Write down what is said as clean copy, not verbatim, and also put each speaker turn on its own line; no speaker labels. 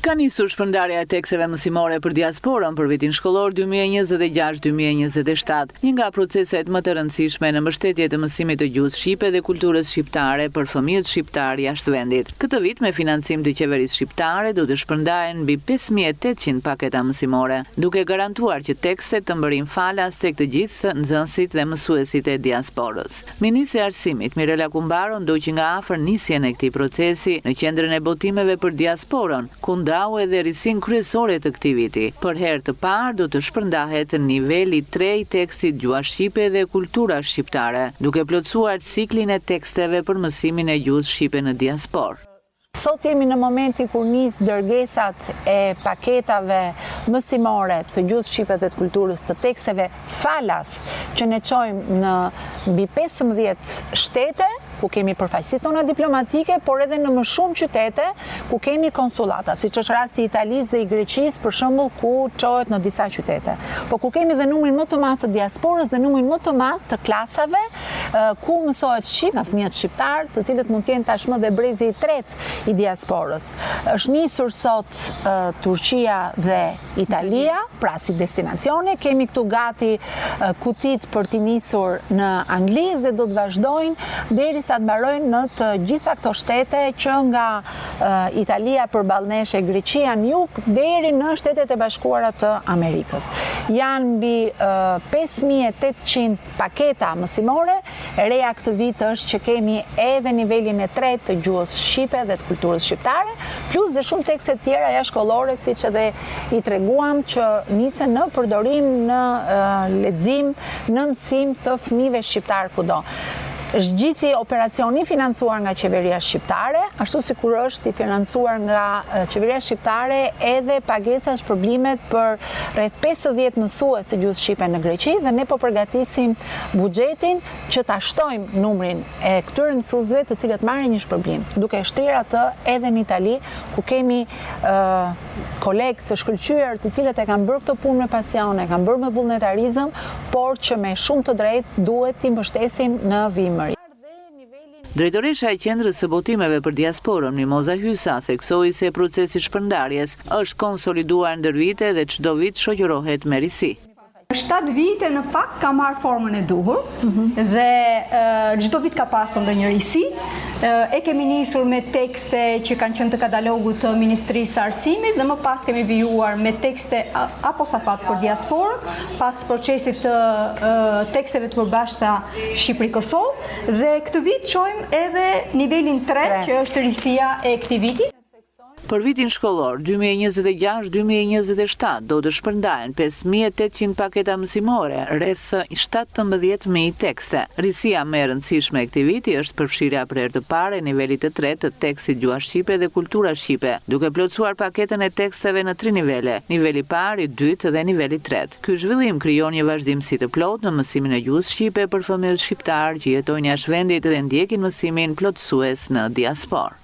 Ka nisur shpërndarja e tekseve mësimore për diasporën për vitin shkollor 2026-2027, një nga proceset më të rëndësishme në mbështetje të mësimit të gjuhës shqipe dhe kulturës shqiptare për fëmijët shqiptar jashtë vendit. Këtë vit me financim të qeverisë shqiptare do të shpërndahen mbi 5800 paketa mësimore, duke garantuar që tekstet të mbërin falas tek të gjithë nxënësit dhe mësuesit e diasporës. Ministri i Arsimit Mirela Kumbaro ndoqi nga afër nisjen e këtij procesi në qendrën e botimeve për diasporën, ku ndau edhe risin kryesore të këtij viti. Për herë të parë do të shpërndahet niveli 3 i tekstit gjuha shqipe dhe kultura shqiptare, duke plotësuar ciklin e teksteve për mësimin e gjuhës shqipe në diasporë.
Sot jemi në momenti kur nis dërgesat e paketave mësimore të gjuhës shqipe dhe të kulturës të teksteve falas që ne çojmë në mbi 15 shtete ku kemi përfaqësitë tona diplomatike, por edhe në më shumë qytete ku kemi konsullata, siç është rasti i Italisë dhe i Greqisë, për shembull, ku çohet në disa qytete. Po ku kemi dhe numrin më të madh të diasporës dhe numrin më të madh të klasave ku mësohet shqip nga fëmijët shqiptar, të cilët mund të jenë tashmë dhe brezi i tretë i diasporës. Është nisur sot Turqia dhe Italia, pra si destinacione, kemi këtu gati kutit për t'i nisur në Angli dhe do të vazhdojnë derisa të mbarojnë në të gjitha këto shtete që nga Italia përballë nesh e Greqia në jug deri në Shtetet e Bashkuara të Amerikës. Janë mbi 5800 paketa mësimore. Reja këtë vit është që kemi edhe nivelin e tretë të gjuhës shqipe dhe të kulturës shqiptare, plus dhe shumë tekste tjera jashtëkollore, siç edhe i treguam, që nisen në përdorim, në lexim, në mësim të fëmijëve shqiptar kudo. Është gjithë operacioni financuar nga qeveria shqiptare, ashtu sikur është i financuar nga qeveria shqiptare edhe pagesa shpërblimet për rreth 50 mësues të gjuhës shqipe në Greqi dhe ne po përgatisim buxhetin që ta shtojmë numrin e këtyre mësuesve të cilët marrin një shpërblim, duke shtrirë atë edhe në Itali, ku kemi kolegë të shkëlqyer të cilët e kanë bërë këtë punë me pasion, e kanë bërë me vullnetarizëm, por që me shumë të drejtë duhet t'i mbështesim në vijim.
Drejtoresha e Qendrës së Botimeve për Diasporën, Mimoza Hysa, theksoi se procesi i shpërndarjes është konsoliduar ndër vite dhe çdo vit shoqërohet me risi.
7 vite në fakt ka marrë formën e duhur dhe çdo vit ka pasur ndonjë risi. E kemi nisur me tekste që kanë qenë të katalogut të Ministrisë së Arsimit dhe më pas kemi vijuar me tekste aposapat për diasporën, pas procesit të teksteve të përbashkëta Shqipëri-Kosovë dhe këtë vit çojmë edhe nivelin 3 që është risia e këtij viti.
Për vitin shkollor 2026-2027 do të shpërndahen 5800 paketa mësimore, rreth 17000 tekste. Risia më e rëndësishme e këtij viti është përfshirja për herë të parë e nivelit të tretë të tekstit gjuha shqipe dhe kultura shqipe, duke plotësuar paketën e teksteve në 3 nivele, niveli i parë, i dytë dhe niveli i tretë. Ky zhvillim krijon një vazhdimsi të plotë në mësimin e gjuhës shqipe për fëmijët shqiptar që jetojnë jashtë vendit dhe ndjekin mësimin plotësues në diasporë.